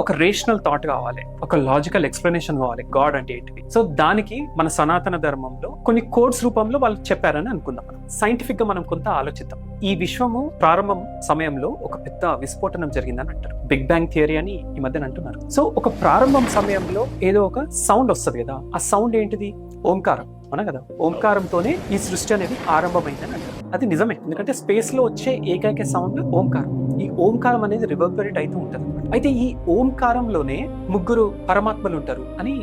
ఒక rational thought కావాలి, ఒక లాజికల్ ఎక్స్ప్లెనేషన్ కావాలి గాడ్ అంటే ఏంటిది. సో దానికి మన సనాతన ధర్మంలో కొన్ని కోడ్స్ రూపంలో వాళ్ళు చెప్పారని అనుకుందాం. మనం సైంటిఫిక్ గా మనం కొంత ఆలోచిద్దాం. ఈ విశ్వము ప్రారంభం సమయంలో ఒక పెద్ద విస్ఫోటనం జరిగిందని అంటారు, బిగ్ బ్యాంగ్ థియరీ అని ఈ మధ్యన అంటున్నారు. సో ఒక ప్రారంభం సమయంలో ఏదో ఒక సౌండ్ వస్తుంది కదా, ఆ సౌండ్ ఏంటిది? ఓంకారం, అవునా కదా? ఓంకారంతోనే ఈ సృష్టి అనేది ఆరంభమైందని అంటారు. అది నిజమే, ఎందుకంటే స్పేస్ లో వచ్చే ఏకైక సౌండ్ ఓంకారం. ఈ ఓంకారం అనేది రివర్బరేట్ అవుతూ ఉంటది. అయితే ఈ ఓంకారంలోనే ముగ్గురు పరమాత్మలు ఉంటారు అని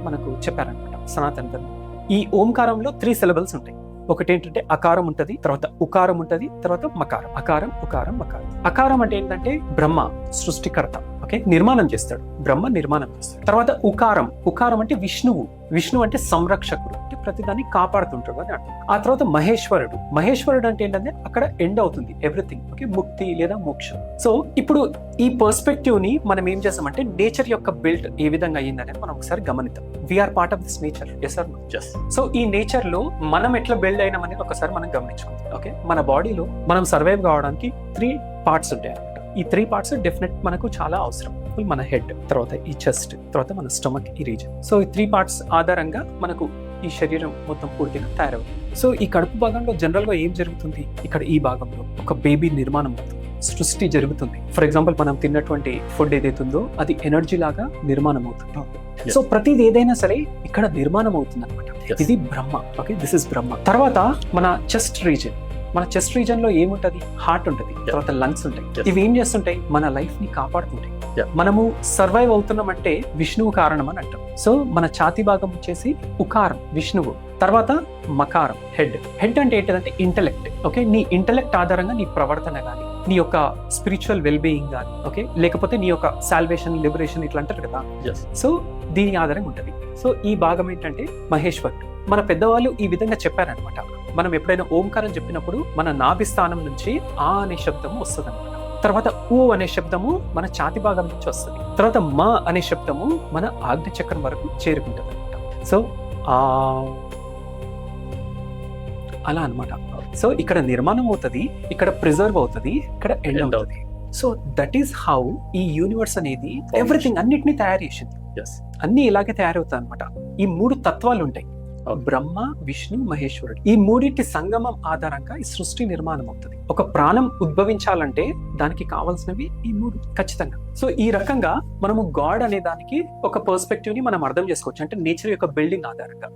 మనకు చెప్పారనమాట సనాతన ధర్మం. ఈ ఓంకారంలో 3 syllables ఉంటాయి. ఒకటి ఏంటంటే అకారం ఉంటది, తర్వాత ఉకారం ఉంటది, తర్వాత మకారం. అకారం, ఉకారం, మకారం. అకారం అంటే ఏంటంటే బ్రహ్మ సృష్టికర్త, ఓకే, నిర్మాణం చేస్తాడు. బ్రహ్మ నిర్మాణం చేస్తాడు. తర్వాత ఉకారం, ఉకారం అంటే విష్ణువు. విష్ణువు అంటే సంరక్షకుడు, అంటే ప్రతిదాన్ని కాపాడుతుంటాడు అని అర్థం. ఆ తర్వాత మహేశ్వరుడు. మహేశ్వరుడు అంటే ఏంటంటే అక్కడ ఎండ్ అవుతుంది ఎవ్రీథింగ్, ఓకే, ముక్తి లేదా మోక్షం. సో ఇప్పుడు ఈ పర్స్పెక్టివ్ ని మనం ఏం చేస్తామంటే నేచర్ యొక్క బిల్డ్ ఏ విధంగా అయ్యిందని మనం ఒకసారి గమనిద్దాం. We're part of this nature, yes or no? Just. So ఈ నేచర్ లో మనం ఎట్లా బిల్డ్ అయినామనేది ఒకసారి మనం గమనించుకుందాం. ఓకే, మన బాడీలో మనం సర్వైవ్ కావడానికి 3 parts ఉంటాయి అన్నమాట. ఈ 3 parts డెఫినెట్ మనకు చాలా అవసరం. మన హెడ్, తర్వాత ఈ చెస్ట్, తర్వాత మన స్టమక్, ఈ రీజన్. సో ఈ 3 parts ఆధారంగా మనకు ఈ శరీరం మొత్తం పూర్తిగా తయారవుతుంది. సో ఈ కడుపు భాగంలో జనరల్ గా ఏం జరుగుతుంది? ఇక్కడ ఈ భాగంలో ఒక బేబీ నిర్మాణం అవుతుంది, సృష్టి జరుగుతుంది. ఫర్ ఎగ్జాంపుల్ మనం తిన్నటువంటి ఫుడ్ ఏదైతుందో అది ఎనర్జీ లాగా నిర్మాణం అవుతుంది. సో ప్రతిది ఏదైనా సరే ఇక్కడ నిర్మాణం అవుతుంది అనమాట. ఇది బ్రహ్మ, ఓకే, దిస్ ఇస్ బ్రహ్మ. తర్వాత మన చెస్ట్ రీజన్, మన చెస్ట్ రీజన్ లో ఏముంటది? హార్ట్ ఉంటది, తర్వాత లంగ్స్ ఉంటాయి. ఇవి ఏం చేస్తుంటాయి? మన లైఫ్ ని కాపాడుతుంటాయి. మనము సర్వైవ్ అవుతున్నామంటే విష్ణువు కారణం అని అంటాం. సో మన ఛాతీ భాగం వచ్చేసి ఉకారం, విష్ణువు. తర్వాత మకారం, హెడ్. హెడ్ అంటే ఏంటంటే ఇంటెలెక్ట్, ఓకే, నీ ఇంటెలెక్ట్ ఆధారంగా నీ ప్రవర్తన కానీ, నీ యొక్క స్పిరిచువల్ వెల్బీయింగ్ కానీ, ఓకే, లేకపోతే నీ యొక్క సాల్వేషన్, లిబరేషన్ ఇట్లా అంటారు కదా. సో దీని ఆధారంగా ఉంటది. సో ఈ భాగం ఏంటంటే మహేశ్వరుడు. మన పెద్దవాళ్ళు ఈ విధంగా చెప్పారనమాట. మనం ఎప్పుడైనా ఓంకారం చెప్పినప్పుడు మన నాభి స్థానం నుంచి ఆ అనే శబ్దము వస్తుంది అనమాట. తర్వాత ఊ అనే శబ్దము మన ఛాతి భాగం నుంచి వస్తుంది. తర్వాత మా అనే శబ్దము మన ఆజ్ఞ చక్రం వరకు చేరుకుంటుంది అనమాట. సో అలా అనమాట. సో ఇక్కడ నిర్మాణం అవుతుంది, ఇక్కడ ప్రిజర్వ్ అవుతుంది, ఇక్కడ ఎండ్ అవుతుంది. సో దట్ ఈస్ హౌ ఈ యూనివర్స్ అనేది ఎవ్రీథింగ్ అన్నిటినీ తయారు చేసింది. అన్ని ఇలాగే తయారవుతాయి అనమాట. ఈ 3 తత్వాలు ఉంటాయి, బ్రహ్మ, విష్ణు, మహేశ్వరుడు. ఈ మూడింటి సంగమం ఆధారంగా ఈ సృష్టి నిర్మాణం అవుతుంది. ఒక ప్రాణం ఉద్భవించాలంటే దానికి కావాల్సినవి ఈ 3 ఖచ్చితంగా. సో ఈ రకంగా మనము గాడ్ అనే దానికి ఒక పర్స్పెక్టివ్ ని మనం అర్థం చేసుకోవచ్చు, అంటే నేచర్ యొక్క బిల్డింగ్ ఆధారంగా.